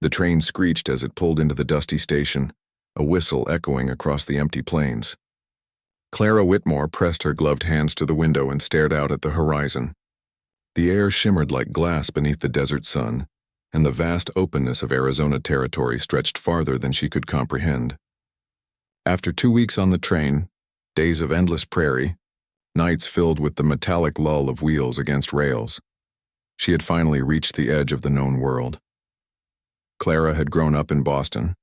The train screeched as it pulled into the dusty station, a whistle echoing across the empty plains. Clara Whitmore pressed her gloved hands to the window and stared out at the horizon. The air shimmered like glass beneath the desert sun, and the vast openness of Arizona territory stretched farther than she could comprehend. After 2 weeks on the train, days of endless prairie, nights filled with the metallic lull of wheels against rails, she had finally reached the edge of the known world. Clara had grown up in Boston,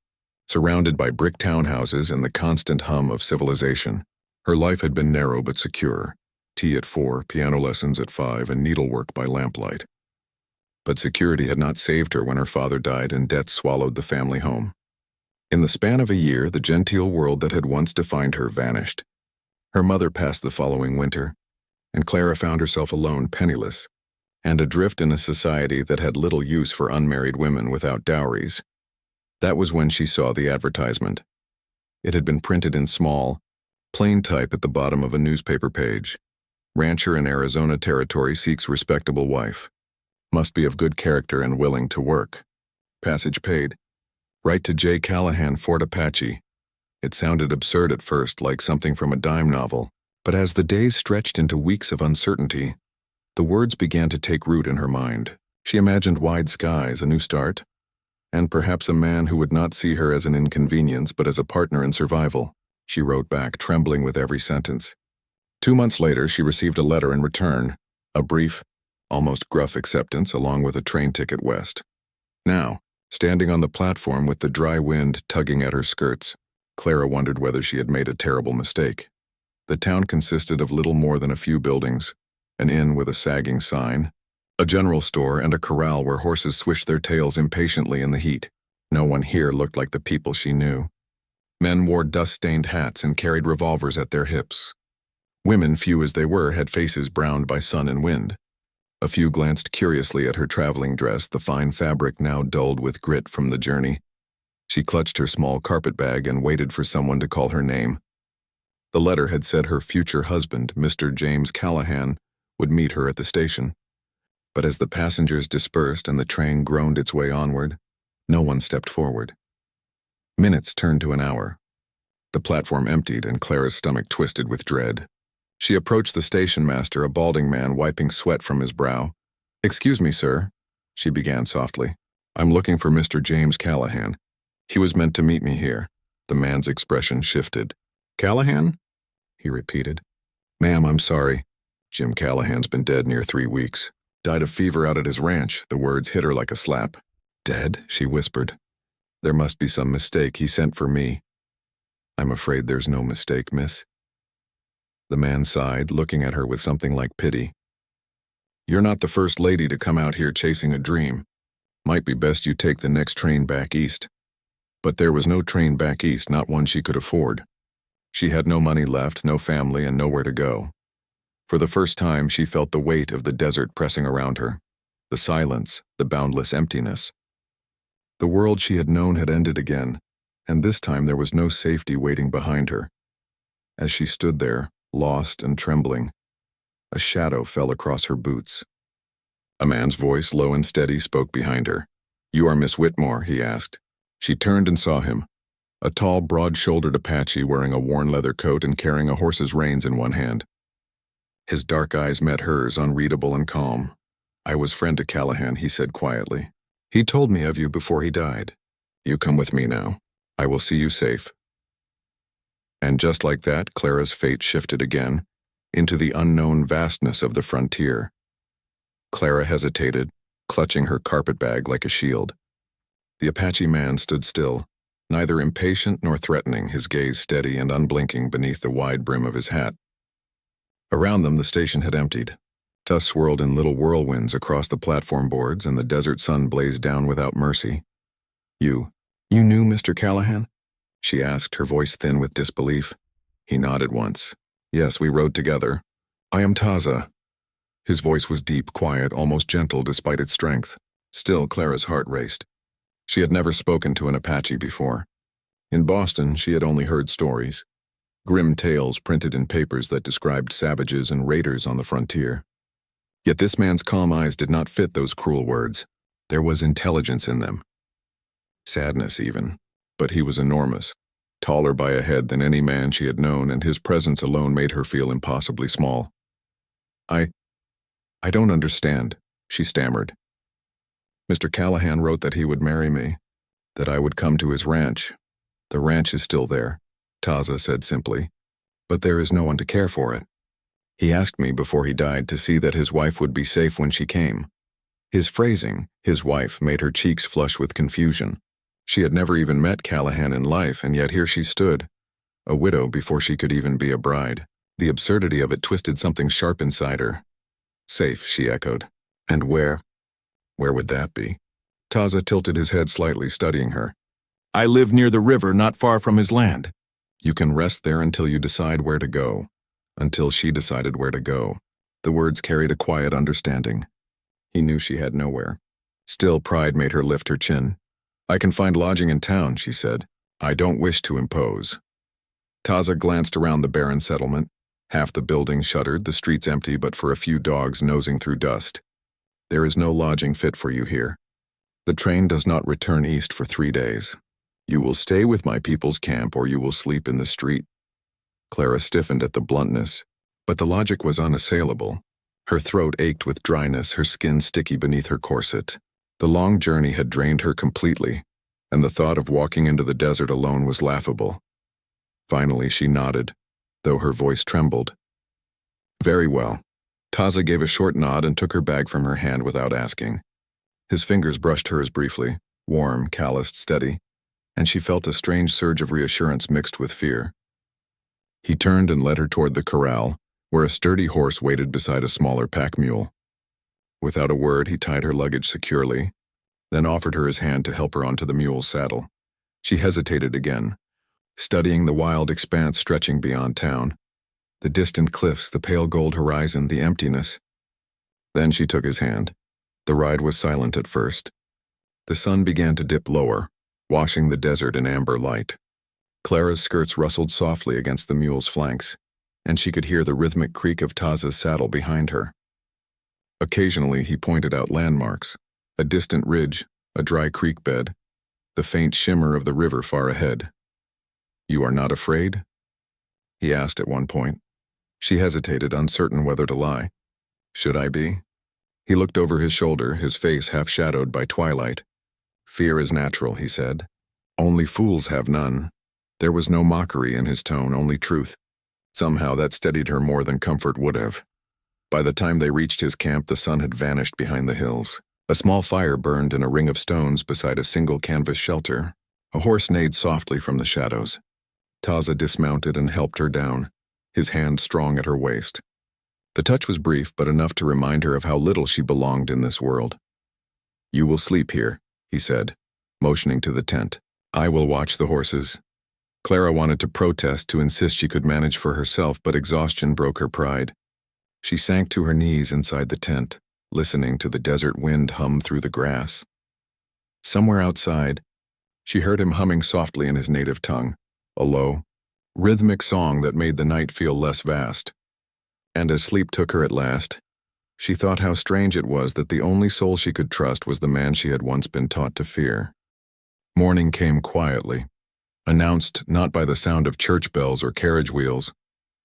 surrounded by brick townhouses and the constant hum of civilization. Her life had been narrow but secure, tea at 4, piano lessons at 5, and needlework by lamplight. But security had not saved her when her father died and death swallowed the family home. In the span of a year, the genteel world that had once defined her vanished. Her mother passed the following winter, and Clara found herself alone, penniless, and adrift in a society that had little use for unmarried women without dowries. That was when she saw the advertisement. It had been printed in small, plain type at the bottom of a newspaper page. Rancher in Arizona territory seeks respectable wife. Must be of good character and willing to work. Passage paid. Write to J. Callahan, Fort Apache. It sounded absurd at first, like something from a dime novel, but as the days stretched into weeks of uncertainty, the words began to take root in her mind. She imagined wide skies, a new start, and perhaps a man who would not see her as an inconvenience but as a partner in survival. She wrote back, trembling with every sentence. 2 months later, she received a letter in return, a brief, almost gruff acceptance along with a train ticket west. Now, standing on the platform with the dry wind tugging at her skirts, Clara wondered whether she had made a terrible mistake. The town consisted of little more than a few buildings, an inn with a sagging sign, a general store, and a corral where horses swished their tails impatiently in the heat. No one here looked like the people she knew. Men wore dust-stained hats and carried revolvers at their hips. Women, few as they were, had faces browned by sun and wind. A few glanced curiously at her traveling dress, the fine fabric now dulled with grit from the journey. She clutched her small carpet bag and waited for someone to call her name. The letter had said her future husband, Mr. James Callahan, would meet her at the station. But as the passengers dispersed and the train groaned its way onward, no one stepped forward. Minutes turned to an hour. The platform emptied and Clara's stomach twisted with dread. She approached the station master, a balding man wiping sweat from his brow. "Excuse me, sir," she began softly. "I'm looking for Mr. James Callahan. He was meant to meet me here." The man's expression shifted. "Callahan?" he repeated. "Ma'am, I'm sorry. Jim Callahan's been dead near 3 weeks. Died of fever out at his ranch." The words hit her like a slap. "Dead?" she whispered. "There must be some mistake. He sent for me." "I'm afraid there's no mistake, miss." The man sighed, looking at her with something like pity. "You're not the first lady to come out here chasing a dream. Might be best you take the next train back east." But there was no train back east, not one she could afford. She had no money left, no family, and nowhere to go. For the first time, she felt the weight of the desert pressing around her, the silence, the boundless emptiness. The world she had known had ended again, and this time there was no safety waiting behind her. As she stood there, lost and trembling, a shadow fell across her boots. A man's voice, low and steady, spoke behind her. "You are Miss Whitmore?" he asked. She turned and saw him, a tall, broad-shouldered Apache wearing a worn leather coat and carrying a horse's reins in one hand. His dark eyes met hers, unreadable and calm. "I was friend to Callahan," he said quietly. "He told me of you before he died. You come with me now. I will see you safe." And just like that, Clara's fate shifted again, into the unknown vastness of the frontier. Clara hesitated, clutching her carpetbag like a shield. The Apache man stood still, neither impatient nor threatening, his gaze steady and unblinking beneath the wide brim of his hat. Around them, the station had emptied. Dust swirled in little whirlwinds across the platform boards, and the desert sun blazed down without mercy. You knew Mr. Callahan?" she asked, her voice thin with disbelief. He nodded once. "Yes, we rode together. I am Taza." His voice was deep, quiet, almost gentle despite its strength. Still, Clara's heart raced. She had never spoken to an Apache before. In Boston, she had only heard stories. Grim tales printed in papers that described savages and raiders on the frontier. Yet this man's calm eyes did not fit those cruel words. There was intelligence in them. sadness even. But he was enormous, taller by a head than any man she had known, and his presence alone made her feel impossibly small. I don't understand, she stammered. Mr. Callahan wrote that he would marry me, that I would come to his ranch. The ranch is still there, Taza said simply, but there is no one to care for it. He asked me before he died to see that his wife would be safe when she came. His phrasing, his wife, made her cheeks flush with confusion. She had never even met Callahan in life, and yet here she stood, a widow before she could even be a bride. The absurdity of it twisted something sharp inside her. Safe, she echoed. And where? Where would that be? Taza tilted his head slightly, studying her. I live near the river, not far from his land. You can rest there until you decide where to go. Until she decided where to go. The words carried a quiet understanding. He knew she had nowhere. Still, pride made her lift her chin. I can find lodging in town, she said. I don't wish to impose. Taza glanced around the barren settlement. Half the building shuttered, the streets empty but for a few dogs nosing through dust. There is no lodging fit for you here. The train does not return east for 3 days. You will stay with my people's camp or you will sleep in the street. Clara stiffened at the bluntness, but the logic was unassailable. Her throat ached with dryness, her skin sticky beneath her corset. The long journey had drained her completely, and the thought of walking into the desert alone was laughable. Finally, she nodded, though her voice trembled. Very well. Taza gave a short nod and took her bag from her hand without asking. His fingers brushed hers briefly, warm, calloused, steady, and she felt a strange surge of reassurance mixed with fear. He turned and led her toward the corral, where a sturdy horse waited beside a smaller pack mule. Without a word, he tied her luggage securely, then offered her his hand to help her onto the mule's saddle. She hesitated again, studying the wild expanse stretching beyond town. The distant cliffs, the pale gold horizon, the emptiness. Then she took his hand. The ride was silent at first. The sun began to dip lower, washing the desert in amber light. Clara's skirts rustled softly against the mule's flanks, and she could hear the rhythmic creak of Taza's saddle behind her. Occasionally he pointed out landmarks, a distant ridge, a dry creek bed, the faint shimmer of the river far ahead. You are not afraid? He asked at one point. She hesitated, uncertain whether to lie. Should I be? He looked over his shoulder, his face half shadowed by twilight. Fear is natural, he said. Only fools have none. There was no mockery in his tone, only truth. Somehow that steadied her more than comfort would have. By the time they reached his camp, the sun had vanished behind the hills. A small fire burned in a ring of stones beside a single canvas shelter. A horse neighed softly from the shadows. Taza dismounted and helped her down, his hand strong at her waist. The touch was brief, but enough to remind her of how little she belonged in this world. You will sleep here, he said, motioning to the tent. I will watch the horses. Clara wanted to protest, to insist she could manage for herself, but exhaustion broke her pride. She sank to her knees inside the tent, listening to the desert wind hum through the grass. Somewhere outside, she heard him humming softly in his native tongue, a low, rhythmic song that made the night feel less vast. And as sleep took her at last, she thought how strange it was that the only soul she could trust was the man she had once been taught to fear. Morning came quietly, announced not by the sound of church bells or carriage wheels,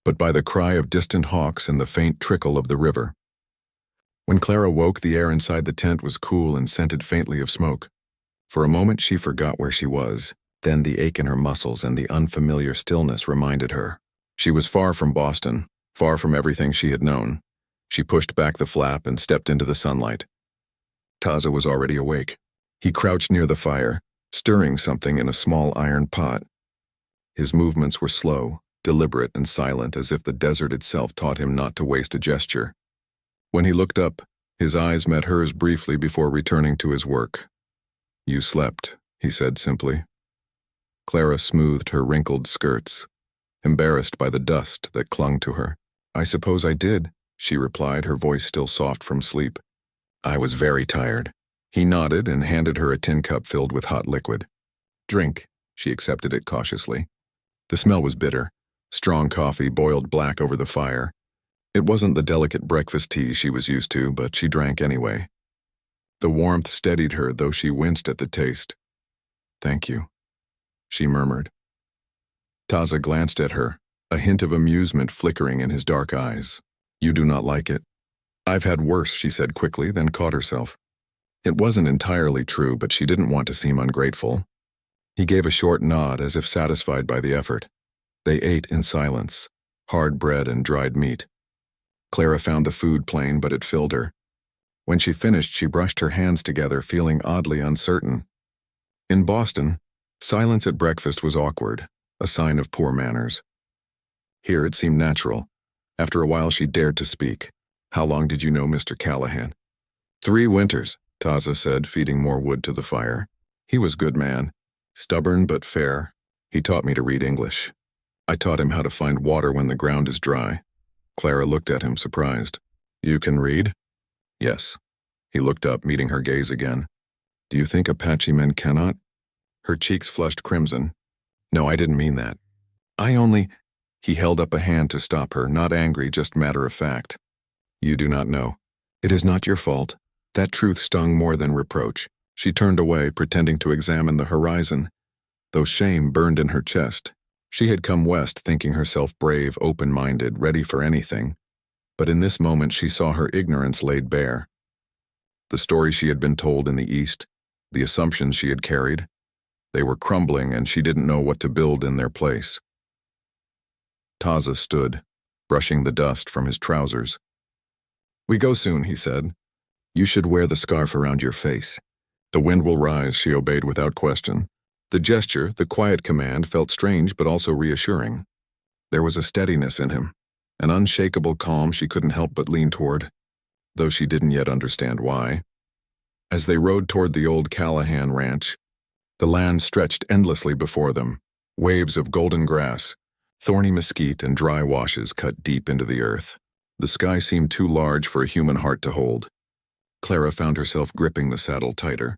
but by the cry of distant hawks and the faint trickle of the river. When Clara woke, the air inside the tent was cool and scented faintly of smoke. For a moment she forgot where she was. Then the ache in her muscles and the unfamiliar stillness reminded her. She was far from Boston, far from everything she had known. She pushed back the flap and stepped into the sunlight. Taza was already awake. He crouched near the fire, stirring something in a small iron pot. His movements were slow, deliberate and silent, as if the desert itself taught him not to waste a gesture. When he looked up, his eyes met hers briefly before returning to his work. You slept, he said simply. Clara smoothed her wrinkled skirts, embarrassed by the dust that clung to her. I suppose I did, she replied, her voice still soft from sleep. I was very tired. He nodded and handed her a tin cup filled with hot liquid. Drink, she accepted it cautiously. The smell was bitter, strong coffee boiled black over the fire. It wasn't the delicate breakfast tea she was used to, but she drank anyway. The warmth steadied her, though she winced at the taste. Thank you, she murmured. Taza glanced at her, a hint of amusement flickering in his dark eyes. You do not like it? I've had worse, she said quickly, then caught herself. It wasn't entirely true, but she didn't want to seem ungrateful. He gave a short nod as if satisfied by the effort. They ate in silence, hard bread and dried meat. Clara found the food plain, but it filled her. When she finished, she brushed her hands together, feeling oddly uncertain. In Boston, silence at breakfast was awkward, a sign of poor manners. Here it seemed natural. After a while she dared to speak. How long did you know Mr. Callahan? 3 winters, Taza said, feeding more wood to the fire. He was a good man, stubborn but fair. He taught me to read English. I taught him how to find water when the ground is dry. Clara looked at him, surprised. You can read? Yes. He looked up, meeting her gaze again. Do you think Apache men cannot? Her cheeks flushed crimson. No, I didn't mean that. He held up a hand to stop her, not angry, just matter of fact. You do not know. It is not your fault. That truth stung more than reproach. She turned away, pretending to examine the horizon, though shame burned in her chest. She had come west thinking herself brave, open-minded, ready for anything. But in this moment she saw her ignorance laid bare. The story she had been told in the East, the assumptions she had carried, they were crumbling and she didn't know what to build in their place. Taza stood, brushing the dust from his trousers. We go soon, he said. You should wear the scarf around your face. The wind will rise, she obeyed without question. The gesture, the quiet command, felt strange but also reassuring. There was a steadiness in him, an unshakable calm she couldn't help but lean toward, though she didn't yet understand why. As they rode toward the old Callahan ranch, the land stretched endlessly before them, waves of golden grass, thorny mesquite and dry washes cut deep into the earth. The sky seemed too large for a human heart to hold. Clara found herself gripping the saddle tighter,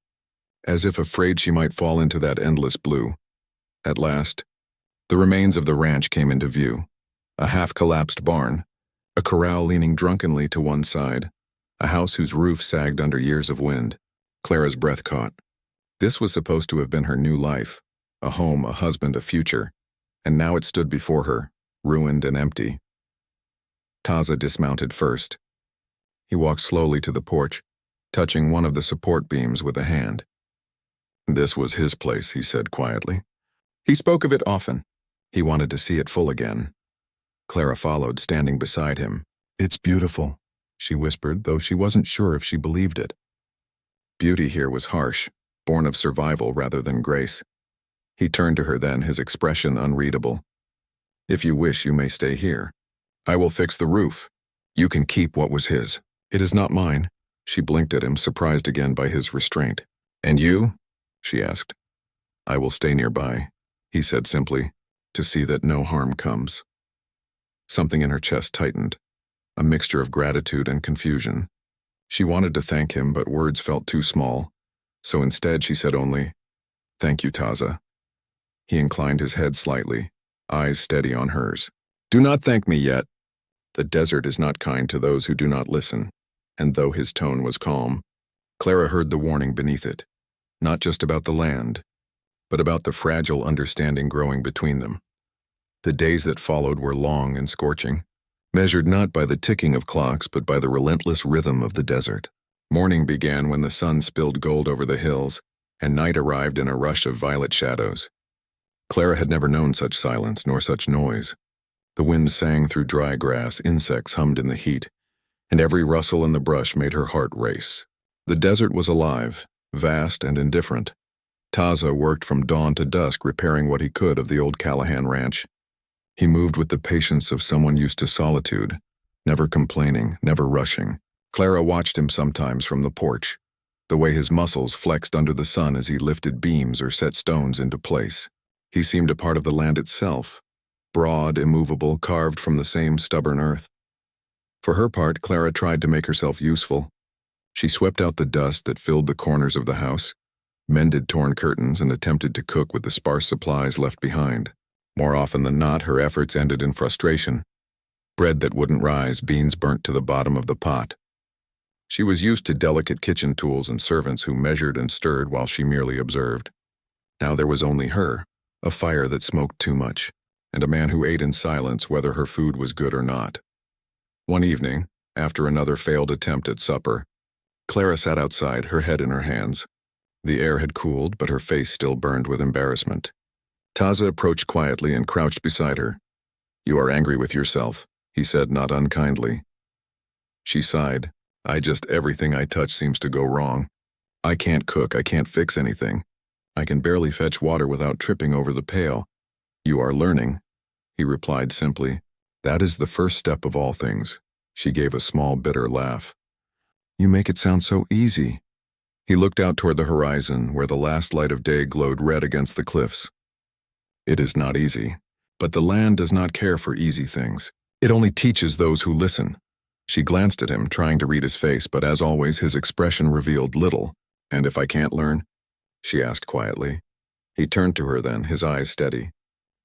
as if afraid she might fall into that endless blue. At last, the remains of the ranch came into view. A half-collapsed barn, a corral leaning drunkenly to one side, a house whose roof sagged under years of wind. Clara's breath caught. This was supposed to have been her new life, a home, a husband, a future, and now it stood before her, ruined and empty. Taza dismounted first. He walked slowly to the porch, touching one of the support beams with a hand. This was his place, he said quietly. He spoke of it often. He wanted to see it full again. Clara followed, standing beside him. It's beautiful, she whispered, though she wasn't sure if she believed it. Beauty here was harsh, born of survival rather than grace. He turned to her then, his expression unreadable. If you wish, you may stay here. I will fix the roof. You can keep what was his. It is not mine. She blinked at him, surprised again by his restraint. And you? She asked. I will stay nearby, he said simply, to see that no harm comes. Something in her chest tightened, a mixture of gratitude and confusion. She wanted to thank him, but words felt too small, so instead she said only, Thank you, Taza. He inclined his head slightly, eyes steady on hers. Do not thank me yet. The desert is not kind to those who do not listen, and though his tone was calm, Clara heard the warning beneath it. Not just about the land, but about the fragile understanding growing between them. The days that followed were long and scorching, measured not by the ticking of clocks but by the relentless rhythm of the desert. Morning began when the sun spilled gold over the hills, and night arrived in a rush of violet shadows. Clara had never known such silence nor such noise. The wind sang through dry grass, insects hummed in the heat, and every rustle in the brush made her heart race. The desert was alive, vast and indifferent. Taza worked from dawn to dusk repairing what he could of the old Callahan ranch. He moved with the patience of someone used to solitude, never complaining, never rushing. Clara watched him sometimes from the porch, the way his muscles flexed under the sun as he lifted beams or set stones into place. He seemed a part of the land itself, broad, immovable, carved from the same stubborn earth. For her part, Clara tried to make herself useful. She swept out the dust that filled the corners of the house, mended torn curtains, and attempted to cook with the sparse supplies left behind. More often than not, her efforts ended in frustration. Bread that wouldn't rise, beans burnt to the bottom of the pot. She was used to delicate kitchen tools and servants who measured and stirred while she merely observed. Now there was only her, a fire that smoked too much, and a man who ate in silence whether her food was good or not. One evening, after another failed attempt at supper, Clara sat outside, her head in her hands. The air had cooled, but her face still burned with embarrassment. Taza approached quietly and crouched beside her. "You are angry with yourself," he said, not unkindly. She sighed. Everything I touch seems to go wrong. I can't cook, I can't fix anything. I can barely fetch water without tripping over the pail." "You are learning," he replied simply. "That is the first step of all things." She gave a small, bitter laugh. "You make it sound so easy." He looked out toward the horizon, where the last light of day glowed red against the cliffs. "It is not easy, but the land does not care for easy things. It only teaches those who listen." She glanced at him, trying to read his face, but as always his expression revealed little. "And if I can't learn?" she asked quietly. He turned to her then, his eyes steady.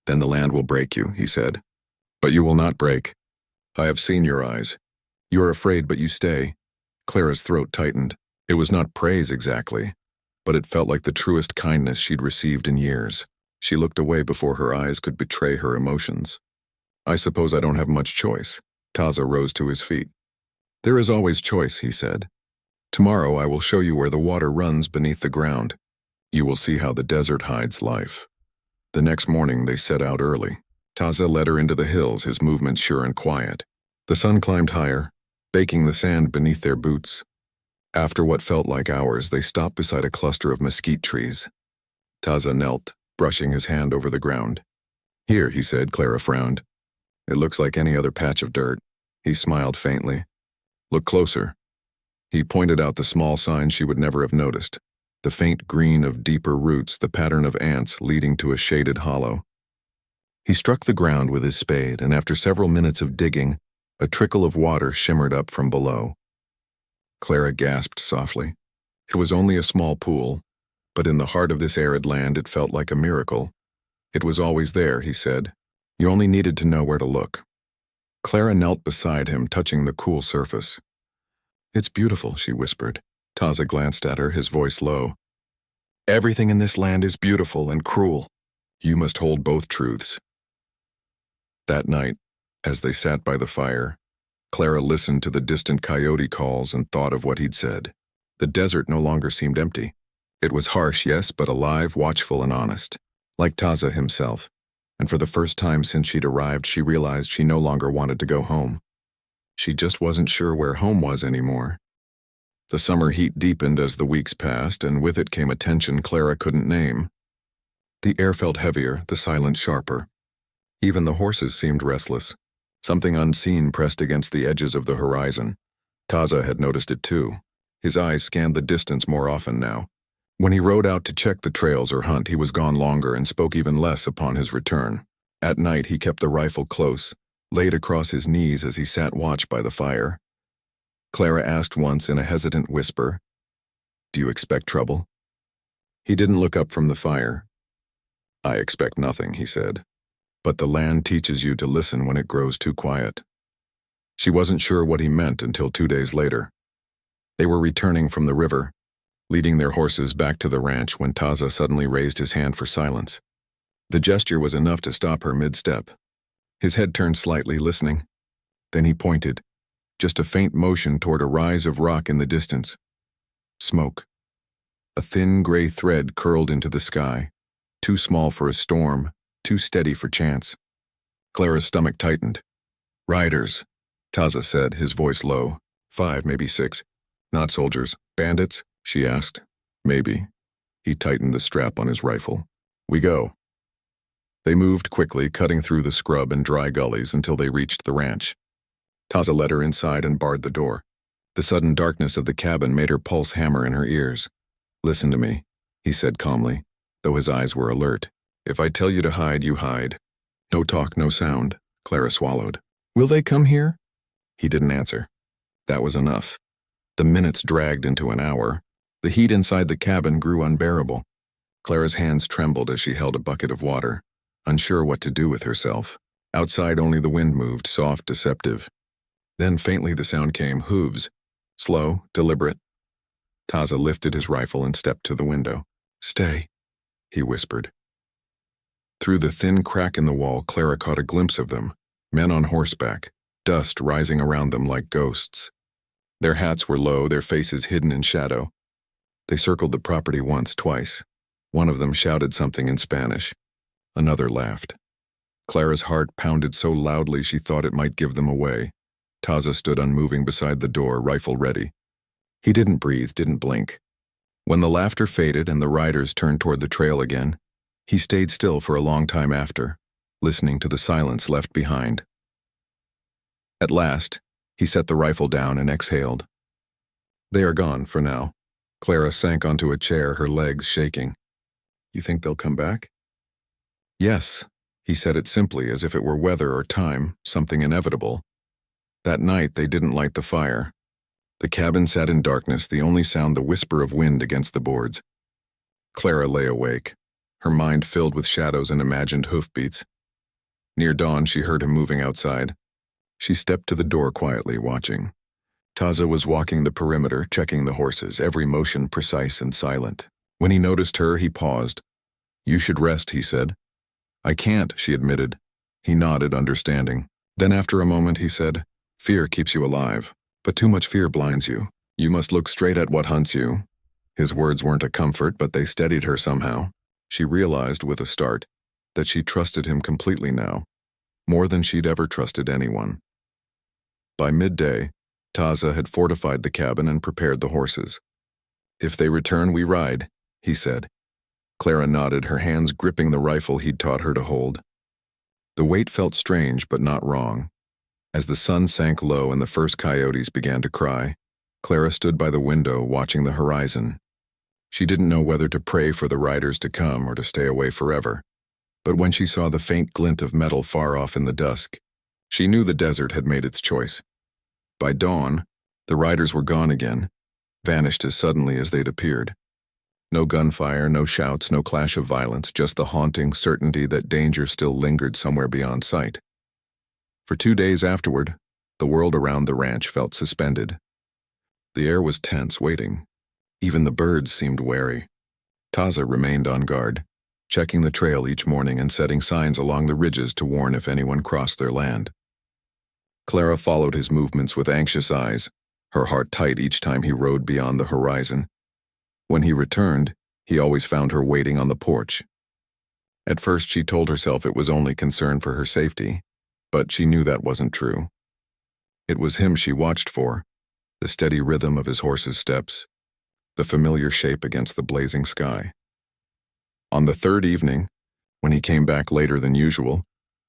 "Then the land will break you," he said. "But you will not break. I have seen your eyes. You are afraid, but you stay." Clara's throat tightened. It was not praise exactly, but it felt like the truest kindness she'd received in years. She looked away before her eyes could betray her emotions. "I suppose I don't have much choice." Taza rose to his feet. "There is always choice," he said. "Tomorrow I will show you where the water runs beneath the ground. You will see how the desert hides life." The next morning they set out early. Taza led her into the hills, his movements sure and quiet. The sun climbed higher, baking the sand beneath their boots. After what felt like hours, they stopped beside a cluster of mesquite trees. Taza knelt, brushing his hand over the ground. "Here," he said. Clara frowned. "It looks like any other patch of dirt." He smiled faintly. "Look closer." He pointed out the small sign she would never have noticed. The faint green of deeper roots, the pattern of ants leading to a shaded hollow. He struck the ground with his spade, and after several minutes of digging, a trickle of water shimmered up from below. Clara gasped softly. It was only a small pool, but in the heart of this arid land it felt like a miracle. "It was always there," he said. "You only needed to know where to look." Clara knelt beside him, touching the cool surface. "It's beautiful," she whispered. Taza glanced at her, his voice low. "Everything in this land is beautiful and cruel. You must hold both truths." That night, as they sat by the fire, Clara listened to the distant coyote calls and thought of what he'd said. The desert no longer seemed empty. It was harsh, yes, but alive, watchful, and honest, like Taza himself. And for the first time since she'd arrived, she realized she no longer wanted to go home. She just wasn't sure where home was anymore. The summer heat deepened as the weeks passed, and with it came a tension Clara couldn't name. The air felt heavier, the silence sharper. Even the horses seemed restless. Something unseen pressed against the edges of the horizon. Taza had noticed it too. His eyes scanned the distance more often now. When he rode out to check the trails or hunt, he was gone longer and spoke even less upon his return. At night, he kept the rifle close, laid across his knees as he sat watch by the fire. Clara asked once in a hesitant whisper, "Do you expect trouble?" He didn't look up from the fire. "I expect nothing," he said. "But the land teaches you to listen when it grows too quiet." She wasn't sure what he meant until 2 days later. They were returning from the river, leading their horses back to the ranch when Taza suddenly raised his hand for silence. The gesture was enough to stop her mid-step. His head turned slightly, listening. Then he pointed, just a faint motion toward a rise of rock in the distance. Smoke. A thin gray thread curled into the sky, too small for a storm, too steady for chance. Clara's stomach tightened. "Riders," Taza said, his voice low. 5, maybe 6. "Not soldiers. Bandits?" she asked. "Maybe." He tightened the strap on his rifle. "We go." They moved quickly, cutting through the scrub and dry gullies until they reached the ranch. Taza led her inside and barred the door. The sudden darkness of the cabin made her pulse hammer in her ears. "Listen to me," he said calmly, though his eyes were alert. "If I tell you to hide, you hide. No talk, no sound." Clara swallowed. "Will they come here?" He didn't answer. That was enough. The minutes dragged into an hour. The heat inside the cabin grew unbearable. Clara's hands trembled as she held a bucket of water, unsure what to do with herself. Outside only the wind moved, soft, deceptive. Then faintly the sound came, hooves. Slow, deliberate. Taza lifted his rifle and stepped to the window. "Stay." he whispered. Through the thin crack in the wall, Clara caught a glimpse of them, men on horseback, dust rising around them like ghosts. Their hats were low, their faces hidden in shadow. They circled the property once, twice. One of them shouted something in Spanish. Another laughed. Clara's heart pounded so loudly she thought it might give them away. Taza stood unmoving beside the door, rifle ready. He didn't breathe, didn't blink. When the laughter faded and the riders turned toward the trail again, he stayed still for a long time after, listening to the silence left behind. At last, he set the rifle down and exhaled. They are gone for now. Clara sank onto a chair, her legs shaking. You think they'll come back? Yes, he said it simply as if it were weather or time, something inevitable. That night they didn't light the fire. The cabin sat in darkness, the only sound the whisper of wind against the boards. Clara lay awake, her mind filled with shadows and imagined hoofbeats. Near dawn she heard him moving outside. She stepped to the door quietly, watching. Taza was walking the perimeter, checking the horses, every motion precise and silent. When he noticed her, he paused. You should rest, he said. I can't, she admitted. He nodded, understanding. Then after a moment he said, Fear keeps you alive, but too much fear blinds you. You must look straight at what hunts you. His words weren't a comfort, but they steadied her somehow. She realized with a start that she trusted him completely now, more than she'd ever trusted anyone. By midday, Taza had fortified the cabin and prepared the horses. If they return, we ride, he said. Clara nodded, her hands gripping the rifle he'd taught her to hold. The weight felt strange, but not wrong. As the sun sank low and the first coyotes began to cry, Clara stood by the window watching the horizon. She didn't know whether to pray for the riders to come or to stay away forever. But when she saw the faint glint of metal far off in the dusk, she knew the desert had made its choice. By dawn, the riders were gone again, vanished as suddenly as they'd appeared. No gunfire, no shouts, no clash of violence, just the haunting certainty that danger still lingered somewhere beyond sight. For 2 days afterward, the world around the ranch felt suspended. The air was tense, waiting. Even the birds seemed wary. Taza remained on guard, checking the trail each morning and setting signs along the ridges to warn if anyone crossed their land. Clara followed his movements with anxious eyes, her heart tight each time he rode beyond the horizon. When he returned, he always found her waiting on the porch. At first she told herself it was only concern for her safety, but she knew that wasn't true. It was him she watched for, the steady rhythm of his horse's steps, the familiar shape against the blazing sky. On the third evening, when he came back later than usual,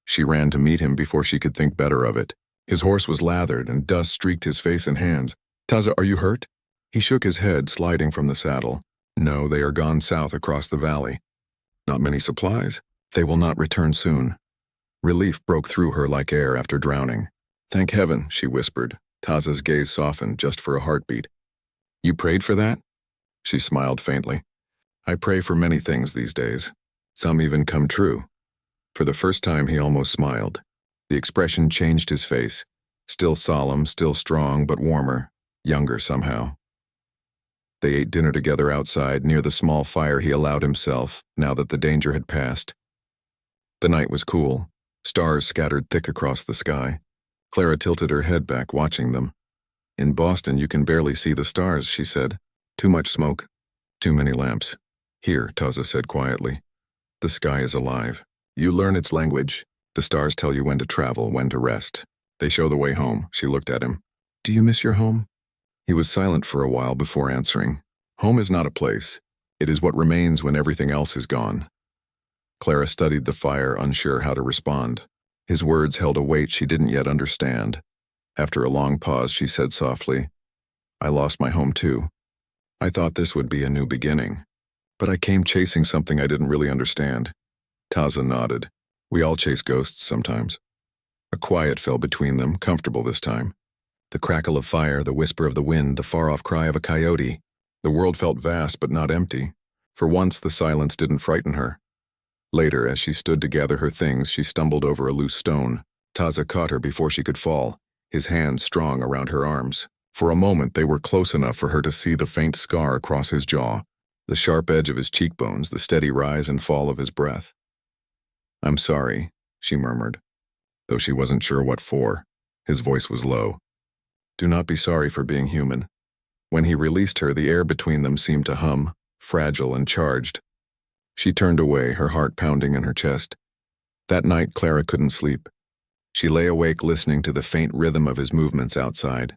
she ran to meet him before she could think better of it. His horse was lathered and dust streaked his face and hands. Taza, are you hurt? He shook his head, sliding from the saddle. No, they are gone south across the valley. Not many supplies. They will not return soon. Relief broke through her like air after drowning. Thank heaven, she whispered. Taza's gaze softened just for a heartbeat. You prayed for that? She smiled faintly. I pray for many things these days. Some even come true. For the first time he almost smiled. The expression changed his face. Still solemn, still strong, but warmer, younger somehow. They ate dinner together outside, near the small fire he allowed himself, now that the danger had passed. The night was cool, stars scattered thick across the sky. Clara tilted her head back, watching them. In Boston you can barely see the stars, she said. Too much smoke, too many lamps. Here, Taza said quietly. The sky is alive. You learn its language. The stars tell you when to travel, when to rest. They show the way home. She looked at him. Do you miss your home? He was silent for a while before answering. Home is not a place. It is what remains when everything else is gone. Clara studied the fire, unsure how to respond. His words held a weight she didn't yet understand. After a long pause, she said softly, I lost my home too. I thought this would be a new beginning. But I came chasing something I didn't really understand. Taza nodded. We all chase ghosts sometimes. A quiet fell between them, comfortable this time. The crackle of fire, the whisper of the wind, the far-off cry of a coyote. The world felt vast but not empty. For once, the silence didn't frighten her. Later, as she stood to gather her things, she stumbled over a loose stone. Taza caught her before she could fall, his hands strong around her arms. For a moment, they were close enough for her to see the faint scar across his jaw. the sharp edge of his cheekbones, the steady rise and fall of his breath. "I'm sorry," she murmured, though she wasn't sure what for. His voice was low. "Do not be sorry for being human." When he released her, the air between them seemed to hum, fragile and charged. She turned away, her heart pounding in her chest. That night, Clara couldn't sleep. She lay awake listening to the faint rhythm of his movements outside,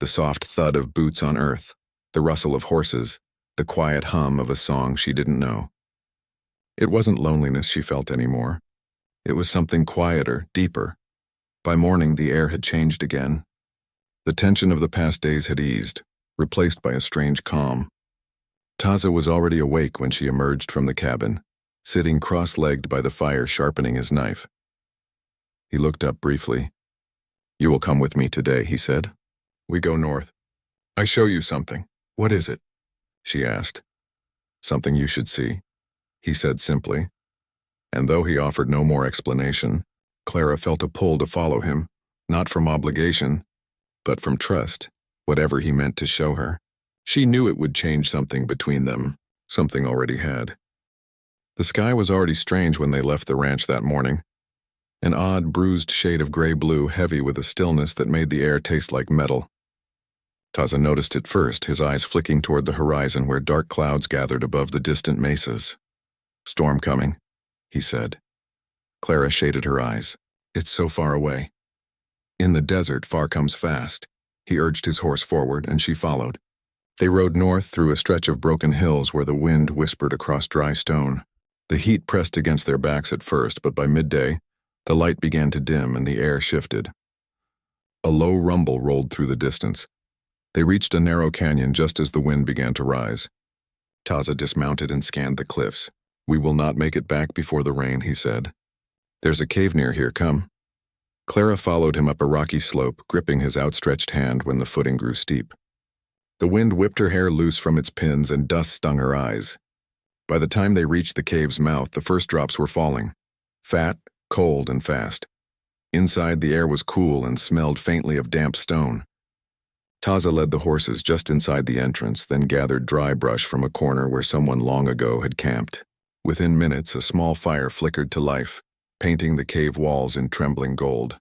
the soft thud of boots on earth, the rustle of horses, the quiet hum of a song she didn't know. It wasn't loneliness she felt anymore. It was something quieter, deeper. By morning, the air had changed again. The tension of the past days had eased, replaced by a strange calm. Taza was already awake when she emerged from the cabin, sitting cross-legged by the fire sharpening his knife. He looked up briefly. "You will come with me today," he said. "We go north. I show you something." "What is it?" she asked. "Something you should see," he said simply. And though he offered no more explanation, Clara felt a pull to follow him, not from obligation, but from trust, whatever he meant to show her. She knew it would change something between them, something already had. The sky was already strange when they left the ranch that morning. An odd, bruised shade of gray-blue, heavy with a stillness that made the air taste like metal. Taza noticed it first, his eyes flicking toward the horizon where dark clouds gathered above the distant mesas. "Storm coming," he said. Clara shaded her eyes. "It's so far away." "In the desert, far comes fast." He urged his horse forward, and she followed. They rode north through a stretch of broken hills where the wind whispered across dry stone. The heat pressed against their backs at first, but by midday, the light began to dim and the air shifted. A low rumble rolled through the distance. They reached a narrow canyon just as the wind began to rise. Taza dismounted and scanned the cliffs. "We will not make it back before the rain," he said. "There's a cave near here, come." Clara followed him up a rocky slope, gripping his outstretched hand when the footing grew steep. The wind whipped her hair loose from its pins and dust stung her eyes. By the time they reached the cave's mouth, the first drops were falling. Fat, cold, and fast. Inside, the air was cool and smelled faintly of damp stone. Taza led the horses just inside the entrance, then gathered dry brush from a corner where someone long ago had camped. Within minutes, a small fire flickered to life, painting the cave walls in trembling gold.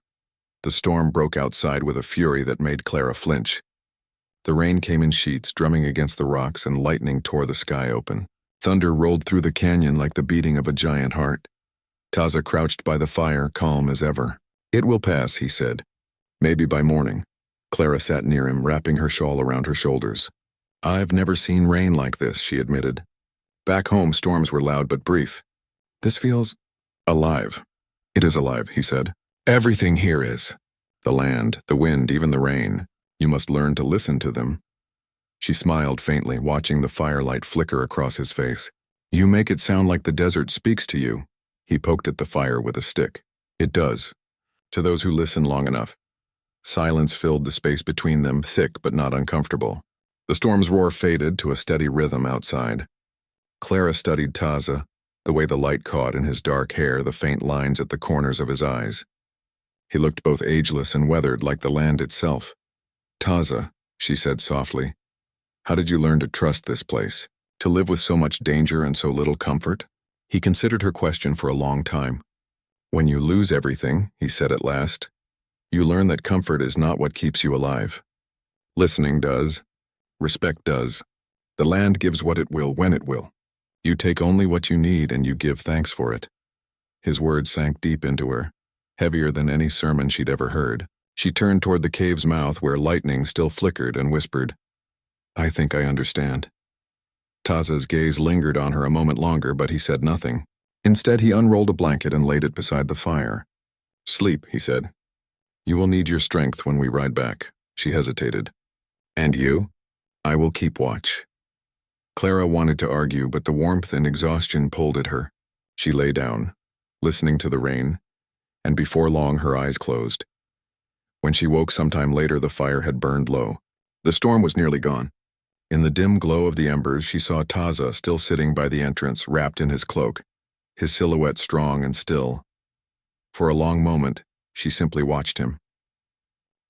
The storm broke outside with a fury that made Clara flinch. The rain came in sheets, drumming against the rocks, and lightning tore the sky open. Thunder rolled through the canyon like the beating of a giant heart. Taza crouched by the fire, calm as ever. "It will pass," he said. "Maybe by morning." Clara sat near him, wrapping her shawl around her shoulders. "I've never seen rain like this," she admitted. "Back home, storms were loud but brief. This feels alive." "It is alive," he said. "Everything here is. The land, the wind, even the rain. You must learn to listen to them." She smiled faintly, watching the firelight flicker across his face. "You make it sound like the desert speaks to you." He poked at the fire with a stick. "It does. To those who listen long enough." Silence filled the space between them, thick but not uncomfortable. The storm's roar faded to a steady rhythm outside. Clara studied Taza, the way the light caught in his dark hair, the faint lines at the corners of his eyes. He looked both ageless and weathered, like the land itself. "Taza," she said softly, "how did you learn to trust this place? To live with so much danger and so little comfort?" He considered her question for a long time. "When you lose everything," he said at last, "you learn that comfort is not what keeps you alive. Listening does. Respect does. The land gives what it will when it will. You take only what you need and you give thanks for it." His words sank deep into her, heavier than any sermon she'd ever heard. She turned toward the cave's mouth where lightning still flickered and whispered, "I think I understand." Taza's gaze lingered on her a moment longer, but he said nothing. Instead, he unrolled a blanket and laid it beside the fire. "Sleep," he said. "You will need your strength when we ride back." She hesitated. "And you?" "I will keep watch." Clara wanted to argue, but the warmth and exhaustion pulled at her. She lay down, listening to the rain, and before long her eyes closed. When she woke sometime later, the fire had burned low. The storm was nearly gone. In the dim glow of the embers, she saw Taza still sitting by the entrance, wrapped in his cloak, his silhouette strong and still. For a long moment, she simply watched him.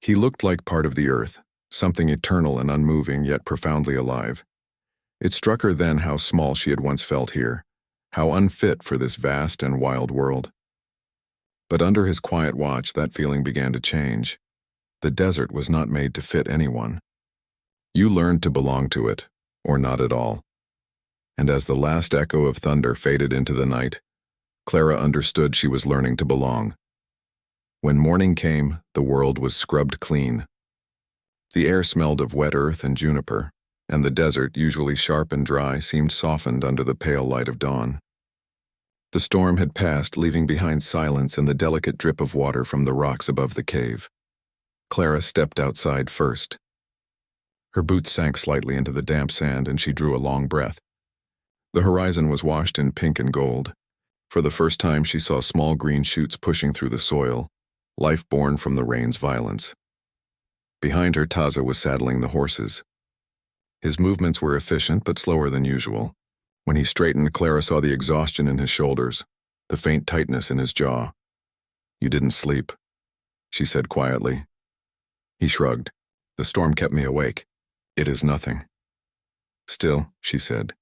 He looked like part of the earth, something eternal and unmoving yet profoundly alive. It struck her then how small she had once felt here, how unfit for this vast and wild world. But under his quiet watch, that feeling began to change. The desert was not made to fit anyone. You learned to belong to it, or not at all. And as the last echo of thunder faded into the night, Clara understood she was learning to belong. When morning came, the world was scrubbed clean. The air smelled of wet earth and juniper, and the desert, usually sharp and dry, seemed softened under the pale light of dawn. The storm had passed, leaving behind silence and the delicate drip of water from the rocks above the cave. Clara stepped outside first. Her boots sank slightly into the damp sand, and she drew a long breath. The horizon was washed in pink and gold. For the first time, she saw small green shoots pushing through the soil, life born from the rain's violence. Behind her, Taza was saddling the horses. His movements were efficient but slower than usual. When he straightened, Clara saw the exhaustion in his shoulders, the faint tightness in his jaw. "You didn't sleep," she said quietly. He shrugged. "The storm kept me awake. It is nothing." "Still," she said,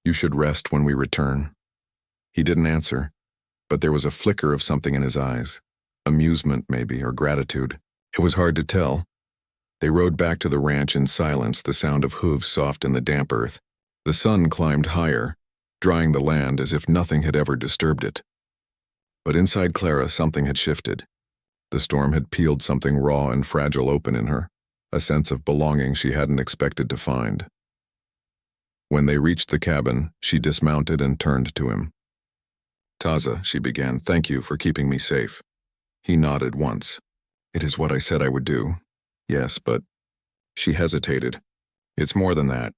"you should rest when we return." He didn't answer, but there was a flicker of something in his eyes. Amusement, maybe, or gratitude. It was hard to tell. They rode back to the ranch in silence, the sound of hooves soft in the damp earth. The sun climbed higher, drying the land as if nothing had ever disturbed it. But inside Clara, something had shifted. The storm had peeled something raw and fragile open in her, a sense of belonging she hadn't expected to find. When they reached the cabin, she dismounted and turned to him. "Taza," she began, "thank you for keeping me safe." He nodded once. "It is what I said I would do." "Yes, but—" She hesitated. "It's more than that.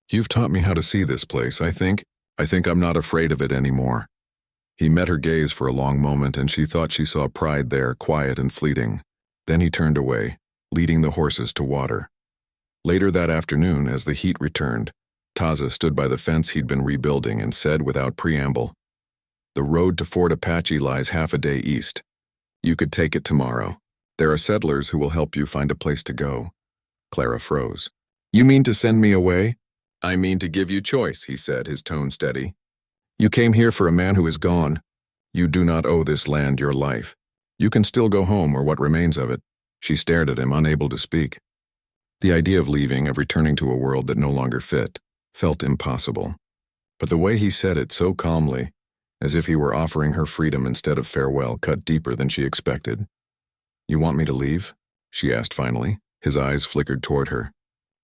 You've taught me how to see this place. I think I'm not afraid of it anymore." He met her gaze for a long moment, and she thought she saw pride there, quiet and fleeting. Then he turned away, leading the horses to water. Later that afternoon, as the heat returned, Taza stood by the fence he'd been rebuilding and said without preamble, "The road to Fort Apache lies half a day east. You could take it tomorrow. There are settlers who will help you find a place to go." Clara froze. "You mean to send me away?" "I mean to give you choice," he said, his tone steady. "You came here for a man who is gone. You do not owe this land your life. You can still go home, or what remains of it." She stared at him, unable to speak. The idea of leaving, of returning to a world that no longer fit, felt impossible. But the way he said it so calmly, as if he were offering her freedom instead of farewell, cut deeper than she expected. "You want me to leave?" she asked finally. His eyes flickered toward her.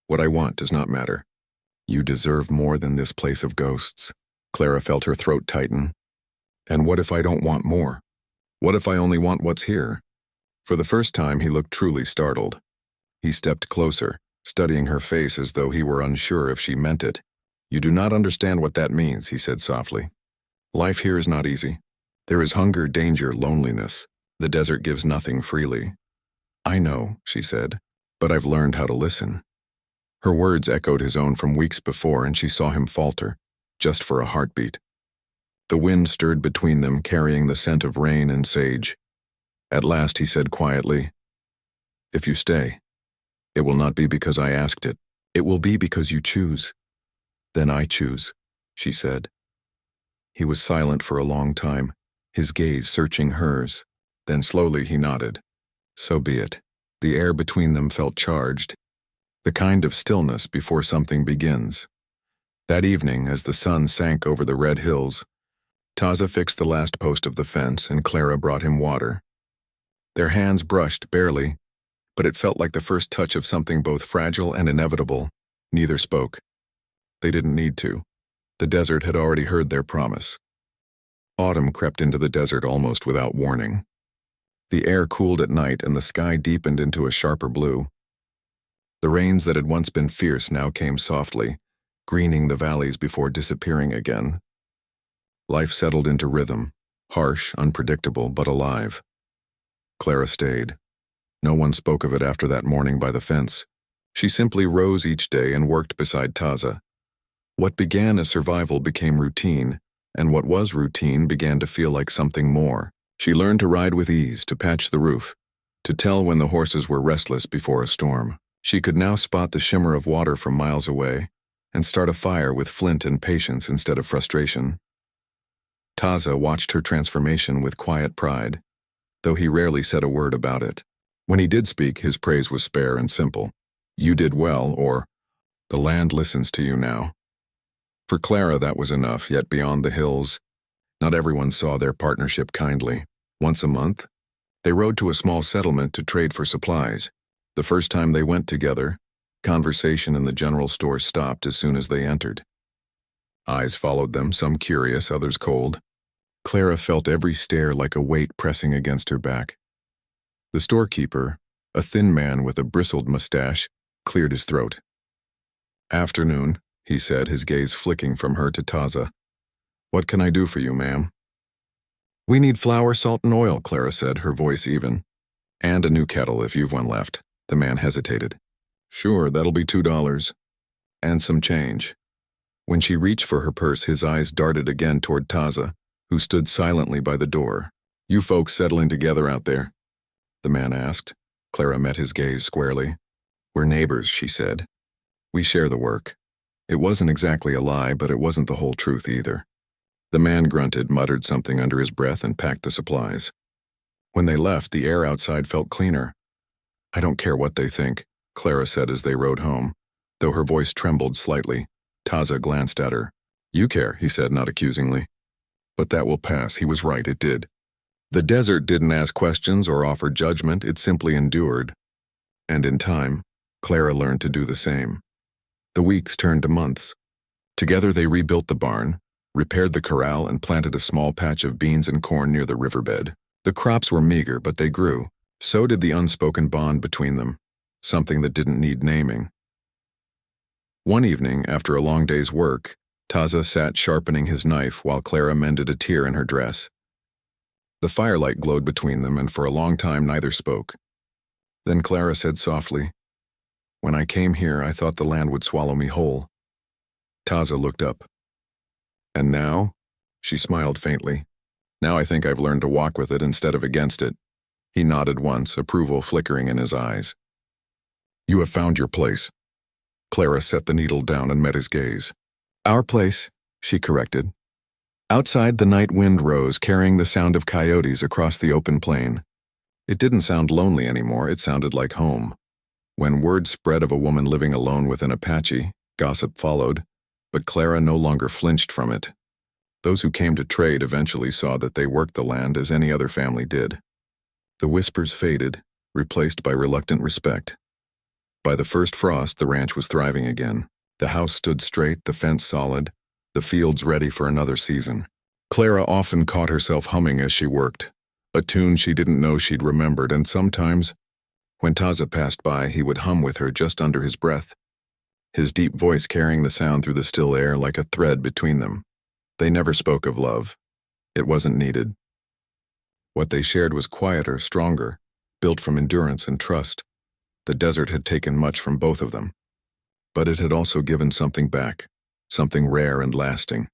"What I want does not matter. You deserve more than this place of ghosts." Clara felt her throat tighten. "And what if I don't want more? What if I only want what's here?" For the first time, he looked truly startled. He stepped closer, studying her face as though he were unsure if she meant it. "You do not understand what that means," he said softly. "Life here is not easy. There is hunger, danger, loneliness. The desert gives nothing freely." "I know," she said, "but I've learned how to listen." Her words echoed his own from weeks before, and she saw him falter, just for a heartbeat. The wind stirred between them, carrying the scent of rain and sage. At last he said quietly, "If you stay, it will not be because I asked it. It will be because you choose." "Then I choose," she said. He was silent for a long time, his gaze searching hers. Then slowly he nodded. "So be it." The air between them felt charged, the kind of stillness before something begins. That evening, as the sun sank over the red hills, Taza fixed the last post of the fence, and Clara brought him water. Their hands brushed, barely, but it felt like the first touch of something both fragile and inevitable. Neither spoke. They didn't need to. The desert had already heard their promise. Autumn crept into the desert almost without warning. The air cooled at night, and the sky deepened into a sharper blue. The rains that had once been fierce now came softly, greening the valleys before disappearing again. Life settled into rhythm, harsh, unpredictable, but alive. Clara stayed. No one spoke of it after that morning by the fence. She simply rose each day and worked beside Taza. What began as survival became routine, and what was routine began to feel like something more. She learned to ride with ease, to patch the roof, to tell when the horses were restless before a storm. She could now spot the shimmer of water from miles away, and start a fire with flint and patience instead of frustration. Taza watched her transformation with quiet pride, though he rarely said a word about it. When he did speak, his praise was spare and simple. "You did well," or "The land listens to you now." For Clara, that was enough, yet beyond the hills, not everyone saw their partnership kindly. Once a month, they rode to a small settlement to trade for supplies. The first time they went together, conversation in the general store stopped as soon as they entered. Eyes followed them, some curious, others cold. Clara felt every stare like a weight pressing against her back. The storekeeper, a thin man with a bristled mustache, cleared his throat. "Afternoon," he said, his gaze flicking from her to Taza. "What can I do for you, ma'am?" "We need flour, salt, and oil," Clara said, her voice even. "And a new kettle if you've one left." The man hesitated. "Sure, that'll be $2. And some change." When she reached for her purse, his eyes darted again toward Taza, who stood silently by the door. "You folks settling together out there?" the man asked. Clara met his gaze squarely. "We're neighbors," she said. "We share the work." It wasn't exactly a lie, but it wasn't the whole truth either. The man grunted, muttered something under his breath, and packed the supplies. When they left, the air outside felt cleaner. "I don't care what they think," Clara said as they rode home, though her voice trembled slightly. Taza glanced at her. "You care," he said, not accusingly. "But that will pass." He was right, it did. The desert didn't ask questions or offer judgment, it simply endured. And in time, Clara learned to do the same. The weeks turned to months. Together they rebuilt the barn, repaired the corral, and planted a small patch of beans and corn near the riverbed. The crops were meager, but they grew. So did the unspoken bond between them, something that didn't need naming. One evening, after a long day's work, Taza sat sharpening his knife while Clara mended a tear in her dress. The firelight glowed between them, and for a long time neither spoke. Then Clara said softly, "When I came here, I thought the land would swallow me whole." Taza looked up. "And now?" She smiled faintly. "Now I think I've learned to walk with it instead of against it." He nodded once, approval flickering in his eyes. "You have found your place." Clara set the needle down and met his gaze. "Our place," she corrected. Outside, the night wind rose, carrying the sound of coyotes across the open plain. It didn't sound lonely anymore, it sounded like home. When word spread of a woman living alone with an Apache, gossip followed, but Clara no longer flinched from it. Those who came to trade eventually saw that they worked the land as any other family did. The whispers faded, replaced by reluctant respect. By the first frost, the ranch was thriving again. The house stood straight, the fence solid, the fields ready for another season. Clara often caught herself humming as she worked, a tune she didn't know she'd remembered, and sometimes, when Taza passed by, he would hum with her just under his breath, his deep voice carrying the sound through the still air like a thread between them. They never spoke of love. It wasn't needed. What they shared was quieter, stronger, built from endurance and trust. The desert had taken much from both of them, but it had also given something back, something rare and lasting,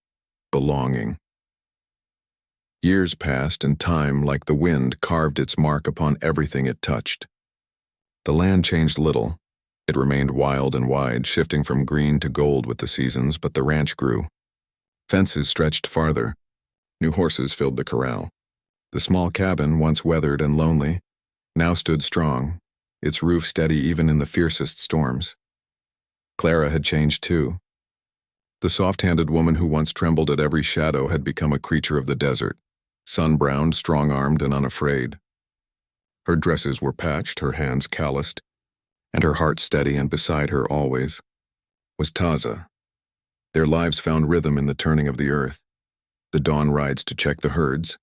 belonging. Years passed, and time, like the wind, carved its mark upon everything it touched. The land changed little. It remained wild and wide, shifting from green to gold with the seasons, but the ranch grew. Fences stretched farther. New horses filled the corral. The small cabin, once weathered and lonely, now stood strong, its roof steady even in the fiercest storms. Clara had changed too. The soft-handed woman who once trembled at every shadow had become a creature of the desert, sun-browned, strong-armed, and unafraid. Her dresses were patched, her hands calloused, and her heart steady, and beside her always was Taza. Their lives found rhythm in the turning of the earth, the dawn rides to check the herds,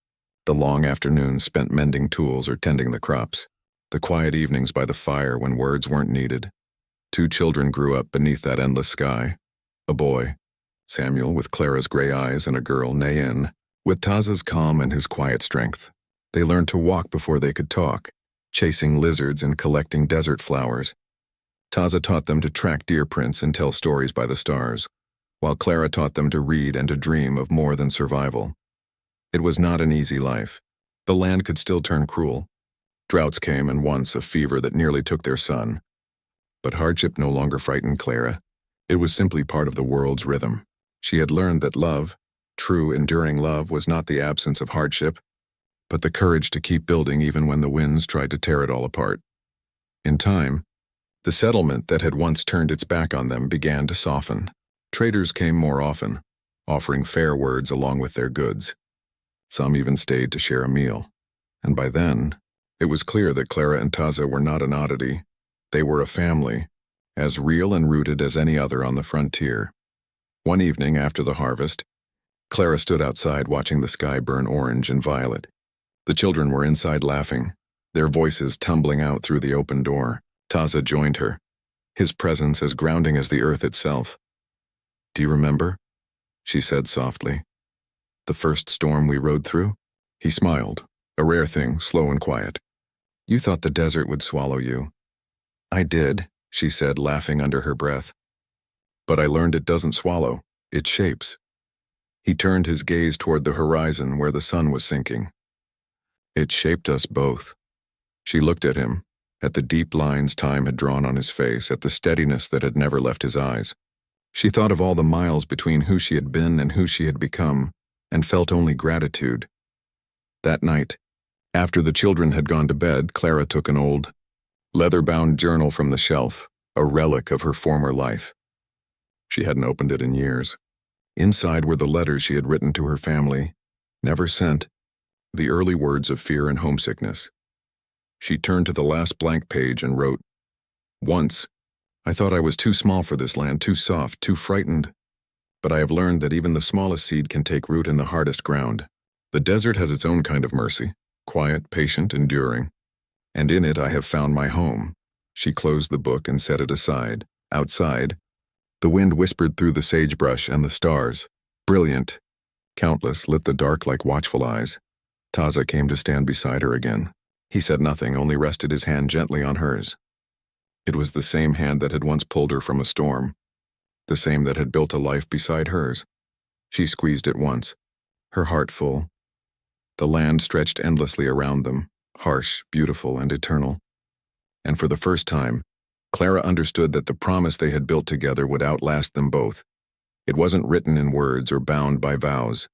the long afternoons spent mending tools or tending the crops, the quiet evenings by the fire when words weren't needed. 2 children grew up beneath that endless sky. A boy, Samuel, with Clara's gray eyes, and a girl, Nayen, with Taza's calm and his quiet strength. They learned to walk before they could talk, chasing lizards and collecting desert flowers. Taza taught them to track deer prints and tell stories by the stars, while Clara taught them to read and to dream of more than survival. It was not an easy life. The land could still turn cruel. Droughts came, and once a fever that nearly took their son. But hardship no longer frightened Clara. It was simply part of the world's rhythm. She had learned that love, true, enduring love, was not the absence of hardship, but the courage to keep building even when the winds tried to tear it all apart. In time, the settlement that had once turned its back on them began to soften. Traders came more often, offering fair words along with their goods. Some even stayed to share a meal. And by then, it was clear that Clara and Taza were not an oddity. They were a family, as real and rooted as any other on the frontier. One evening after the harvest, Clara stood outside watching the sky burn orange and violet. The children were inside laughing, their voices tumbling out through the open door. Taza joined her, his presence as grounding as the earth itself. "Do you remember?" she said softly. "The first storm we rode through?" He smiled, a rare thing, slow and quiet. "You thought the desert would swallow you." "I did," she said, laughing under her breath. "But I learned it doesn't swallow, it shapes." He turned his gaze toward the horizon where the sun was sinking. "It shaped us both." She looked at him, at the deep lines time had drawn on his face, at the steadiness that had never left his eyes. She thought of all the miles between who she had been and who she had become, and felt only gratitude. That night, after the children had gone to bed, Clara took an old, leather-bound journal from the shelf, a relic of her former life. She hadn't opened it in years. Inside were the letters she had written to her family, never sent, the early words of fear and homesickness. She turned to the last blank page and wrote, "Once, I thought I was too small for this land, too soft, too frightened. But I have learned that even the smallest seed can take root in the hardest ground. The desert has its own kind of mercy, quiet, patient, enduring. And in it I have found my home." She closed the book and set it aside. Outside, the wind whispered through the sagebrush, and the stars, brilliant, countless, lit the dark like watchful eyes. Taza came to stand beside her again. He said nothing, only rested his hand gently on hers. It was the same hand that had once pulled her from a storm, the same that had built a life beside hers. She squeezed it once, her heart full. The land stretched endlessly around them, harsh, beautiful, and eternal. And for the first time, Clara understood that the promise they had built together would outlast them both. It wasn't written in words or bound by vows.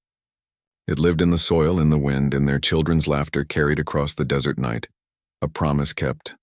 It lived in the soil, in the wind, in their children's laughter carried across the desert night, a promise kept,